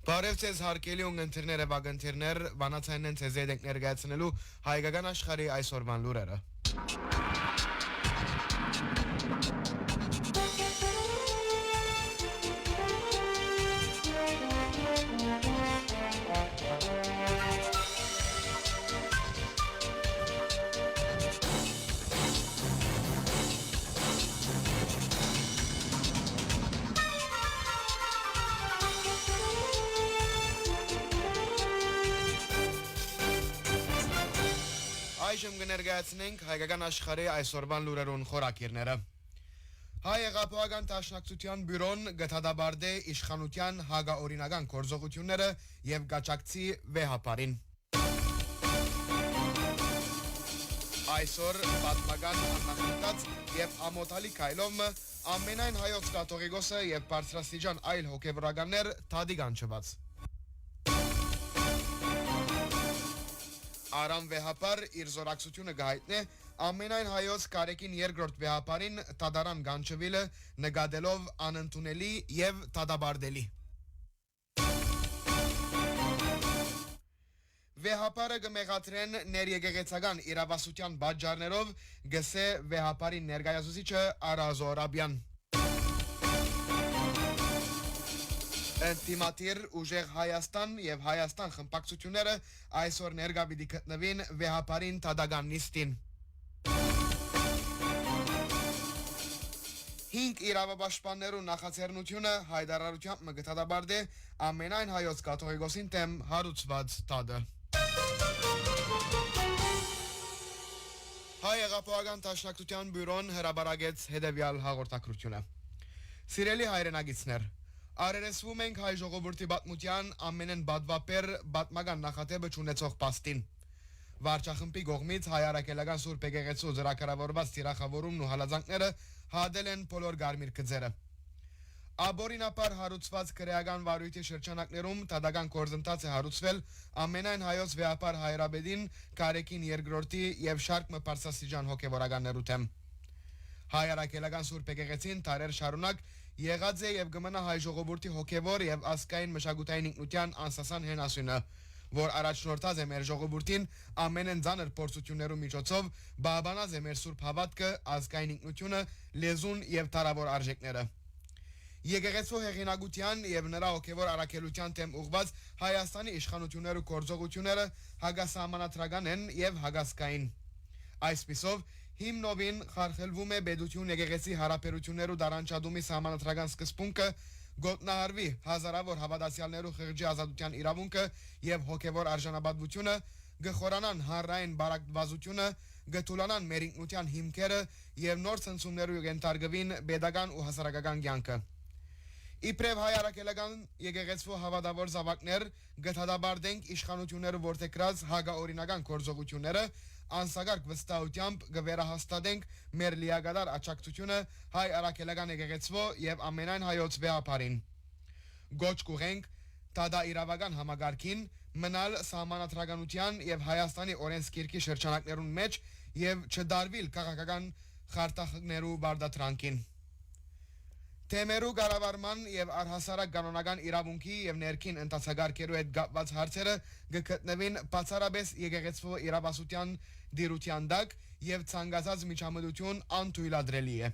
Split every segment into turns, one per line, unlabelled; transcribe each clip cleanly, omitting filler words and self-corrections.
Բարև ձեզ հարգելի ունգընթիրներ եւ ագընթիրներ, վանացայինեն ձեզ եք ներկայացնելու հայկական աշխարհի այսօրվան լուրերը։ Այժմ կներկայացնենք հայկական աշխարհի այսօրվան լուրերուն խորակիրները։ Հայ եղապահական դաշնակցության բյուրոն գտադաբարդե իշխանության հագաօրինական գործողությունները եւ գաճակցի վեհապարին։ Այսօր պատմական աննախընթաց եւ ամոթալի քայլով ամենայն հայոց կաթողիկոսը եւ բարձրաստիճան այլ հոգեվորականներ թադիգանչված։ Արամ վեհապար իր զորակցությունը գահիտնե ամենայն հայոց կարեկին երկրորդ վեհապարին տադարան գանչվիլը նգադելով անընդունելի եւ տադաբարդելի։ Վեհապարը կմեղադրեն ներեգեգեցական իրավասության բաժարներով գսե վեհապարի ներկայացուցիչը Արազո Արաբյան։ Ընտիմատիր ուժեղ Հայաստան եւ Հայաստան խմբակցությունները այսօր ներկա պիտի գտնվին վեհապարին տադագան նիստին։ 5 իրավապաշտպաններու նախաձեռնությունը հայտարարությամբ մգտադաբարդե ամենայն հայոց կաթողիկոսին դեմ հարուցված տադը։ Հայ եղապահական դաշնակցության բյուրոն հրաբարագեց հետևյալ հաղորդակցությունը։ Սիրելի հայրենագիցներ, Արերեսվում ենք հայ ժողովրդի պատմության ամենեն բադվապեր պատմական նախատեպը չունեցող պաստին։ Վարչախմբի կողմից հայ առաքելական Սուրբ Եկեղեցու ծրագրավորված թիրախավորումն ու հալածանքները հադել են բոլոր գարմիր գծերը։ Աբորինապար հարուցված քրեական վարույթի շրջանակներում տադական գործընթաց է հարուցվել ամենայն հայոց վեհապար հայրաբեդին կարեկին երկրորդի եւ շարք մպարսասիջան հոգեվորականներու թեմ։ Հայ առաքելական Սուրբ Եկեղեցին տարեր շարունակ եղած է եւ գմնա հայ ժողովրդի հոգեվոր եւ ազգային մշակութային ինքնության անսասան հենասյունը, որ առաջնորդած է մեր ժողովրդին ամենեն ծանր փորձություններու միջոցով բաբանած է մեր սուրբ հավատքը, ազգային ինքնությունը, լեզուն եւ տարավոր արժեքները։ Եկեղեցու հեղինակության եւ նրա հոգեվոր առաքելության թեմ ուղված Հայաստանի իշխանություններու գործողությունները հագասահմանադրական են եւ հագասկային։ Այսպիսով հիմնովին խարխելվում է բեդություն եկեղեցի հարաբերություններու դարանչադումի սահմանադրական սկզբունքը, գոտնահարվի հազարավոր հավատացյալներու խղճի ազատության իրավունքը եւ հոգեվոր արժանապատվությունը, գխորանան հանրային բարակվածությունը, գթուլանան մեր ինքնության հիմքերը եւ նոր ցնցումներու ենթարկվին pedagogan ու հասարակական կյանքը։ Իբրև հայ առաքելական եկեղեցու հավատավոր զավակներ գտադաբարդենք իշխանությունները որդեգրած հագաօրինական գործողությունները անսագարկ վստահությամբ կվերահաստատենք մեր լիագադար աջակցությունը հայ առաքելական եկեղեցու եւ ամենայն հայոց վեհապարին։ Գոչ կուղենք տադա իրավական համագարքին մնալ սահմանադրականության եւ Հայաստանի օրենսգիրքի շրջանակներուն մեջ եւ չդարվիլ քաղաքական խարտախներու բարդատրանքին։ Թեմերու կառավարման եւ առհասարակ կանոնական իրավունքի եւ ներքին ընթացագարկերու հետ կապված հարցերը կգտնվին բացառապես եկեղեցու իրավասության դիրության դակ եւ ցանկացած միջամտություն անթույլատրելի է։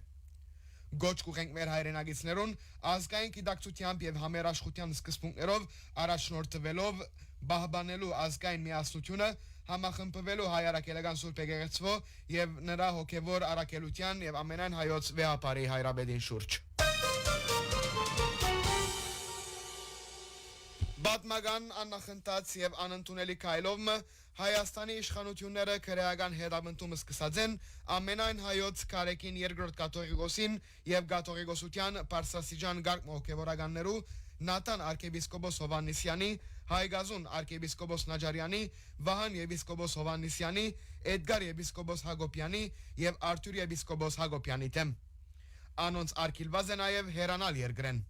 Գոչ կուղենք մեր հայրենագիցներուն ազգային գիտակցությամբ եւ համերաշխության սկզբունքներով առաջնորդվելով բահբանելու ազգային միասնությունը, համախմբվելու հայ առաքելական Սուրբ Եկեղեցու եւ նրա հոգեվոր առաքելության եւ ամենայն հայոց վեհապարի հայրաբեդին շուրջ։ Պատմական աննախընթաց եւ անընդունելի քայլով Հայաստանի իշխանությունները քրեական հետապնդումը սկսած են ամենայն հայոց կարեկին երկրորդ կաթողիկոսին եւ կաթողիկոսության բարձրաստիճան գարկ հոգեվորականներու Նատան arczepiskopos Հովաննիսյանի, Հայգազուն arczepiskopos Նաջարյանի, Վահան եպիսկոպոս Հովաննիսյանի, Էդգար եպիսկոպոս Հակոբյանի եւ Արթուր եպիսկոպոս Հակոբյանի թեմ։ Անոնց արկիլված է նաեւ հերանալ երկրեն։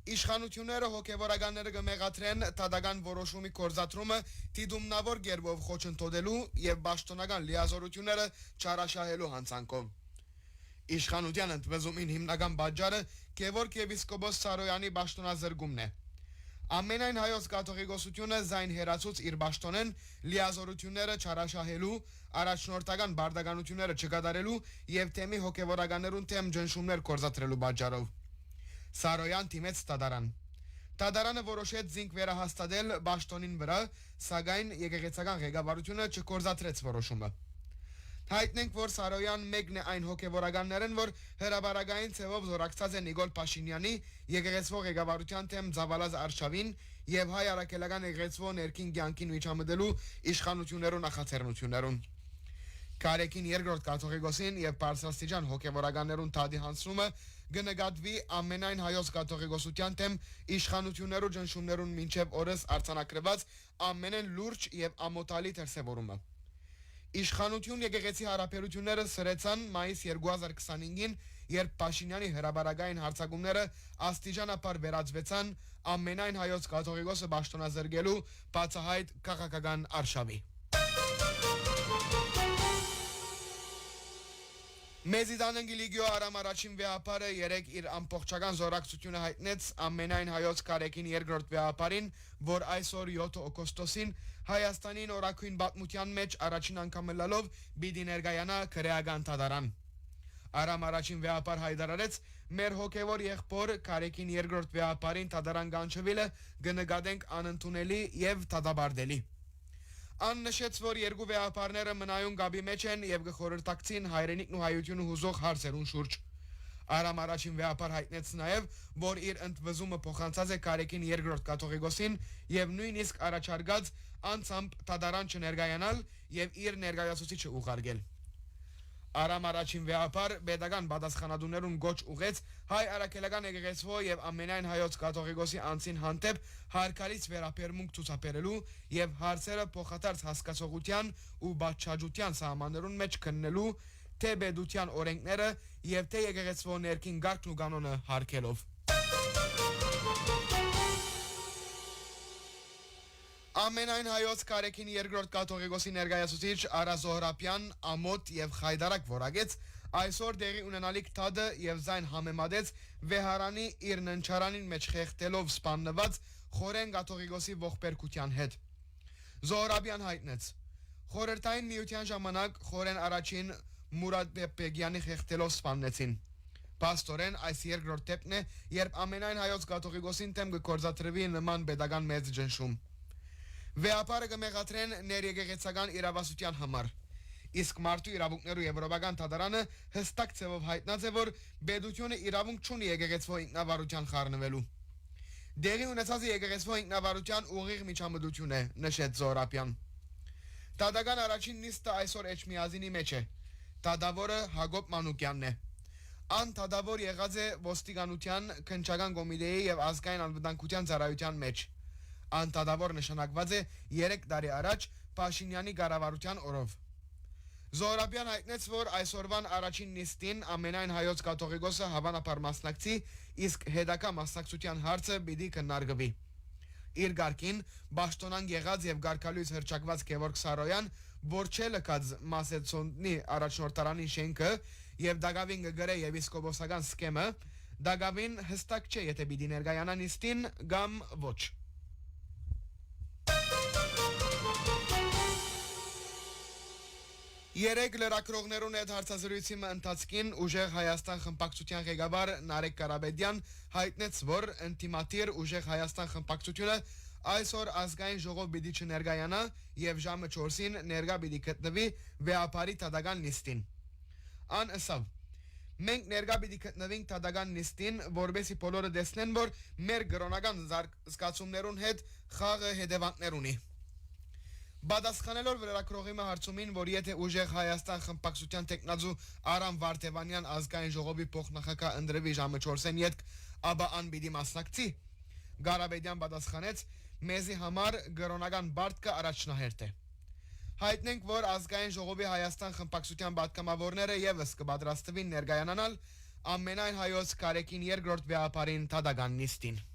Իշխանությունները հոգեվորականները կմեղադրեն տադական որոշումի կորզատրումը դիդումնավոր գերբով խոչընդոտելու եւ պաշտոնական լիազորությունները չարաշահելու հանցանքով։ Իշխանության ընդվզումին հիմնական բաժարը Գևորգ եպիսկոպոս Սարոյանի պաշտոնազրկումն է։ Ամենայն հայոց կաթողիկոսությունը զայն հերացուց իր պաշտոնեն լիազորությունները չարաշահելու, առաջնորդական բարդականությունները չկատարելու եւ թեմի հոգեվորականներուն թեմ ջնշումներ կործատրելու պատճառով։ Սարոյան թիմեց Տադարան։ Տադարանը որոշեց զինք վերահաստատել պաշտոնին վրա, սակայն եկեղեցական ղեկավարությունը չկործատրեց որոշումը։ Հայտնենք, որ Սարոյան մեկն է այն հոգևորականներն, որ հրաբարագային ցևով զորակցած է Նիկոլ Փաշինյանի եկեղեցվո ղեկավարության թեմ Զավալազ Արշավին եւ հայ արաքելական եկեղեցվո ներքին կյանքին միջամտելու իշխանություններուն նախաձեռնություններուն։ Կարեկին երկրորդ կաթողիկոսին եւ բարձրաստիճան հոգևորականներուն թադի հանձնումը կնկատվի ամենայն հայոց կաթողիկոսության թեմ իշխանություններու ջնշումներուն մինչեւ օրս արձանագրված ամենեն լուրջ եւ ամոթալի դրսեւորումը։ Իշխանություն եկեղեցի հարաբերությունները սրեցան մայիս 2025-ին, երբ Փաշինյանի հրաբարագային հարձակումները աստիճանաբար վերածվեցան ամենայն հայոց կաթողիկոսը պաշտոնազրկելու բացահայտ քաղաքական արշավի։ Մեզիդան Գիլիգիո Արամ առաջին վեհապարը երեք իր ամբողջական զորակցությունը հայտնեց ամենայն հայոց կարեկին երկրորդ վեհապարին, որ այսօր 7 օգոստոսին Հայաստանին օրակույն պատմության մեջ առաջին անգամ լալով պիտի ներկայանա քրեական Տադարան։ Արամ առաջին վեհապար հայտարարեց մեր հոգևոր եղբոր կարեկին երկրորդ վեհապարին Տադարան կանչվելը կնկատենք անընդունելի եւ դատաբարդելի։ Ան նշեց, որ երկու վեհապարները մնայուն գաբի մեջ են եւ կխորհրդակցին հայրենիքն ու հայությունը հուզող հարցերուն շուրջ։ Արամ առաջին վեհապար հայտնեց նաեւ, որ իր ընդվզումը փոխանցած է կարեկին երկրորդ կաթողիկոսին եւ նույնիսկ առաջարկած անցամբ Տադարան չներկայանալ եւ իր ներկայացուցիչը ուղարկել։ Արամ առաջին վեհապար պետական պատասխանատուներուն գոչ ուղեց հայ արաքելական եկեղեցվո եւ ամենայն հայոց կաթողիկոսի անձին հանդեպ հարկալից վերաբերմունք ցուցաբերելու եւ հարցերը փոխադարձ հասկացողության ու բաճաճության սահմաններուն մեջ քննելու թե պետության օրենքները եւ թե եկեղեցվո ներքին գաղթն ու կանոնը հարգելով։ Ամենայն հայոց կարեկին երկրորդ կաթողիկոսի ներկայացուցիչ Արա Զոհրաբյան ամոթ եւ խայդարակ որակեց այսօր դեղի ունենալիք թադը եւ զայն համեմատեց վեհարանի իր ննչարանին մեջ խեղդելով սպաննված խորեն կաթողիկոսի ողբերգության հետ։ Զոհրաբյան հայտնեց. Խորհրդային միության ժամանակ խորեն առաջին Մուրադ Բեգյանի խեղդելով սպաննեցին։ Պաստորեն այս երկրորդ դեպքն է, երբ ամենայն հայոց կաթողիկոսին թեմ կկործատրվի նման պետական մեծ ջնշում։ Վեհապարը կմեղադրեն ներեկեղեցական իրավասության համար։ Իսկ մարդու իրավունքներու եվրոպական Տադարանը հստակ ցևով հայտնած է, որ պետությունը իրավունք չունի եկեղեցվո ինքնավարության խառնվելու։ Դեղի ունեցած եկեղեցվո ինքնավարության ուղիղ միջամտություն է, նշեց Զոհրաբյան։ Տադական առաջին նիստը այսօր Էջմիածինի մեջ է։ Տադավորը Հակոբ Մանուկյանն է։ Ան տադավոր եղած է ոստիկանության քննչական կոմիտեի եւ ազգային անվտանգության ծառայության մեջ։ Ան տադավոր նշանակված է 3 տարի առաջ Փաշինյանի կառավարության օրով։ Զոհրաբյան հայտնեց, որ այսօրվան առաջին նիստին ամենայն հայոց կաթողիկոսը հավանաբար մասնակցի, իսկ հետագա մասնակցության հարցը պիտի քննարկվի։ Իր գարկին պաշտոնան եղած եւ գարկալույց հրճակված Գևորգ Սարոյան, որ չէ լքած Մասեցոնի առաջնորդարանի շենքը եւ Դագավին գրե եպիսկոպոսական սքեմը, Դագավին հստակ չէ, եթե պիտի ներկայանա նիստին կամ ոչ։ Երեք լրագրողներուն հետ հարցազրույցի ընթացքին ուժեղ Հայաստան խմբակցության ղեկավար Նարեկ Կարապետյան հայտնեց, որ ինտիմատիր ուժեղ Հայաստան խմբակցությունը այսօր ազգային ժողով պիտի չներկայանա եւ ժամը 4-ին ներկա պիտի գտնվի վեհապարի Տադական նիստին։ Ան ասավ. Մենք ներկա պիտի գտնվենք Տադական նիստին, որովհետեւ բոլորը տեսնեն, որ մեր գրոնական զարգացումներուն հետ խաղը հետևանքներ ունի։ Բադասխանելով լրագրողի հարցումին, որ եթե ուժեղ Հայաստան խմբակցության տեխնազու Արամ Վարդևանյան ազգային ժողովի փոխնախագահ ընտրվի ժամը 4-ին յետք, ապա ան պիտի մասնակցի, Կարապետյան պատասխանեց. մեզի համար գրոնական բարտկը առաջնահերթ է։ Հայտնենք, որ ազգային ժողովի Հայաստան խմբակցության պատգամավորները եւս կպատրաստվին ներկայանալ ամենայն հայոց կարեկին երկրորդ վեհապարին Տադական նիստին։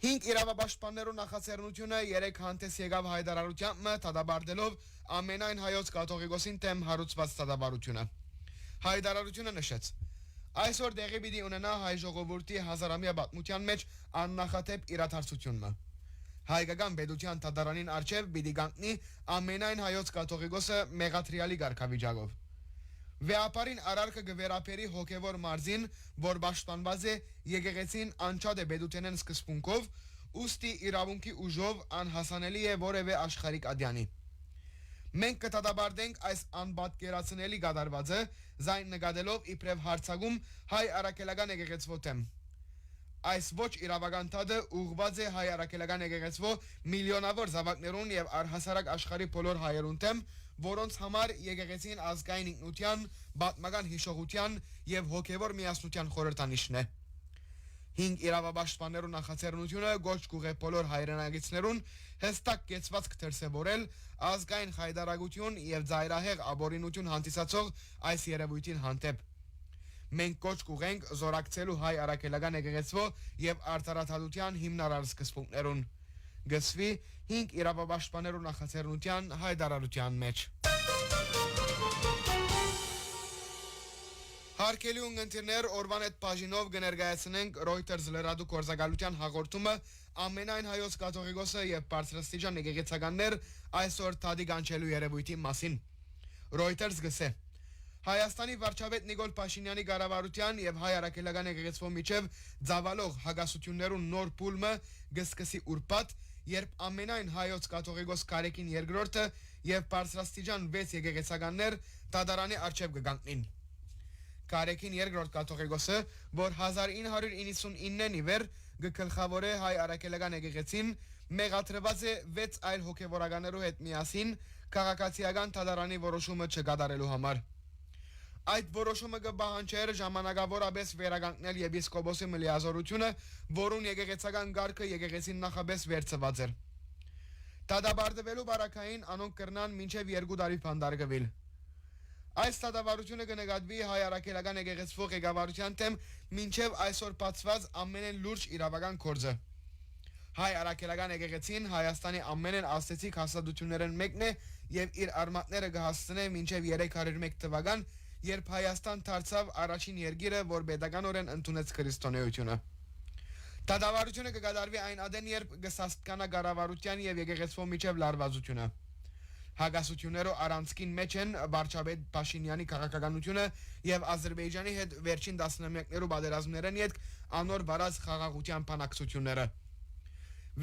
Հինգ իրավապաշտպաններու նախաձեռնությունը երեք հանդես եկավ հայտարարությամբ դատաբարտելով ամենայն հայոց կաթողիկոսին թեմ հարուցված դատաբարությունը։ Հայտարարությունը նշեց. Այսօր դեղի պիտի ունենա հայ ժողովրդի հազարամյա պատմության մեջ աննախադեպ իրադարձությունը։ Հայկական պետության թադարանին առջև պիտի կանգնի ամենայն հայոց կաթողիկոսը մեղատրիալի կարգավիճակով։ Վեապարին արարքը գվերապերի հոգևոր մարզին, որ պաշտպանված է եկեղեցին անչափ է պետութենեն սկզբունքով, ուստի իրավունքի ուժով անհասանելի է որևէ աշխարհիկ ադյանի։ Մենք կդատապարտենք այս անպատկերացնելի կատարվածը, զայն նկատելով իբրև հարցակում հայ առաքելական եկեղեցվո դեմ։ Այս ոչ իրավական թադը ուղղված է հայ առաքելական եկեղեցվո միլիոնավոր զավակներուն եւ առհասարակ աշխարհի բոլոր հայերուն դեմ, որոնց համար եկեղեցին ազգային ինքնության, պատմական հիշողության եւ հոգեվոր միասնության խորհրդանիշն է։ 5 իրավապաշտպաններու նախաձեռնությունը գոչ կուղե բոլոր հայրենագիցներուն հստակ կեցվածք դրսևորել ազգային խայդարագություն եւ ծայրահեղ աբորինություն հանդիսացող այս երևույթին հանդեպ։ Մենք կոչ կուղենք զորակցելու հայ առաքելական եկեղեցվո եւ արտարադատության հիմնարար սկզբունքներուն։ Գսվի 5 իրավապաշտպաններու նախաձեռնության հայտարարության մեջ։ Հարկելի ունգընտիրներ օրվան այդ բաժինով կներկայացնենք Reuters լրատու գործակալության հաղորդումը ամենայն հայոց կաթողիկոսը եւ բարձրաստիճան եկեղեցականներ այսօր թադի կանչելու երևույթի մասին։ Reuters գսե. Հայաստանի վարչապետ Նիկոլ Փաշինյանի կառավարության եւ հայ առաքելական եկեղեցվո միջև ծավալող հագասություններուն նոր փուլը գսկսի ուրբաթ, երբ ամենայն հայոց կաթողիկոս կարեկին երկրորդը եւ բարձրաստիճան 6 եկեղեցականներ դատարանի առջև կգանքնին։ Կարեկին երկրորդ կաթողիկոսը, որ 1999-ին ի վեր գլխավորե հայ առաքելական եկեղեցին, մեղադրված է 6 այլ հոգևորականներու հետ միասին քաղաքացիական դատարանի որոշումը չկատարելու համար։ Այդ որոշումը կպահանջեր ժամանակավորապես վերականգնել եպիսկոպոսի լիազորությունը, որուն եկեղեցական կարգը եկեղեցին նախապես վերցված էր։ Դատապարտվելու բարակային անոնք կրնան մինչև 2 տարի փանդարգվել։ Այս դատավարությունը կնկատվի հայ առաքելական եկեղեցվո ղեկավարության դեմ մինչև այսօր բացված ամենեն լուրջ իրավական գործը։ Հայ առաքելական եկեղեցին Հայաստանի ամենեն աստեցիկ հաստատություններն մեկն է եւ իր արմատները կհասցնե մինչև 301 թվական, երբ Հայաստան դարձավ առաջին երկիրը, որ պետականորեն ընդունեց քրիստոնեությունը։ Դատավարությունը կկատարվի այն ադեն, երբ կսաստկանա կառավարության եւ եկեղեցվո միջև լարվածությունը։ Հագասություններով առանցքին մեջ են վարչապետ Փաշինյանի քաղաքականությունը եւ Ադրբեջանի հետ վերջին 10-ամյակներու պատերազմներն յետք անոր վարած խաղաղության բանակցությունները։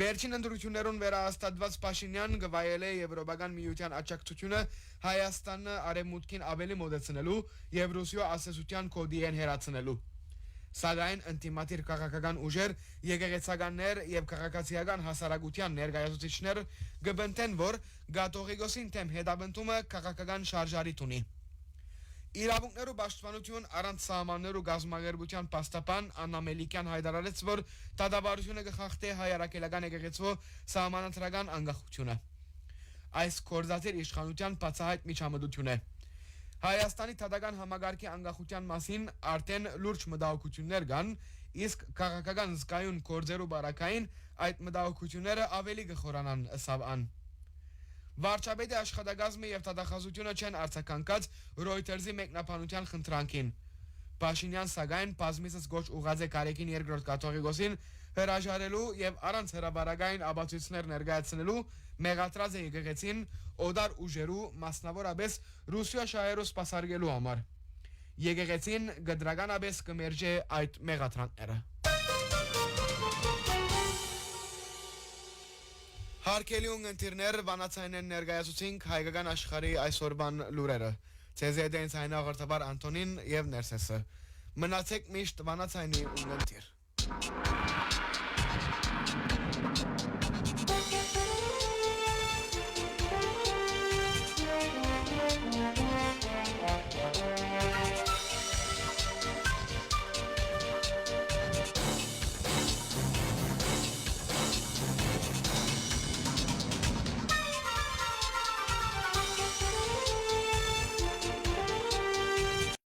Վերջին ընտրություններուն վերահաստատված Փաշինյան գվայել է Եվրոպական միության աջակցությունը Հայաստանը արևմուտքին ավելի մոտեցնելու եւ Ռուսիա ասացության կոդիեն հերացնելու։ Սակայն ինտիմատիր քաղաքական ուժեր, եկեղեցականներ եւ քաղաքացիական հասարակության ներկայացուցիչներ գբնտեն, որ կաթողիկոսին թեմ հետապնդումը քաղաքական շարժարիթ ունի։ Իրավունքներու պաշտպանություն առանց սահմաններու գազམ་ագերբության պաստապան Աննա Մելիքյան հայտարարեց, որ դատավարությունը կխախտի հայ առաքելական եկեղեցվո սահմանադրական անկախությունը։ Այս կորզածիր իշխանության բացահայտ միջամտություն է։ Հայաստանի թադական համագարկի անկախության մասին արդեն լուրջ մտահոգություններ կան, իսկ քաղաքական զգայուն գործերու բարակային այդ մտահոգությունները ավելի կխորանան ըսավ ան։ Վարչապետի աշխատակազմը եւ թադախազությունը չեն արձագանքած Reuters-ի մեկնաբանության խնդրանքին։ Փաշինյան սակայն բազմիցս գոչ ուղղած է կարեկին երկրորդ կաթողիկոսին հրաժարելու եւ առանց հրաբարագային աբացույցներ ներկայացնելու մեղադրած է եկեղեցին օդար ուժերու, մասնավորապես Ռուսիա շահերու սպասարկելու համար։ Եկեղեցին գդրականապես կմերժե այդ մեղադրանքները։ Հարկելի ունգընտիրներ վանացայնեն ներկայացուցինք հայկական աշխարհի այսօրվան լուրերը։ Ցեզեդեն ցայնաղորդաբար Անտոնին եւ Ներսեսը։ Մնացեք միշտ վանացայնի ունգընտիր։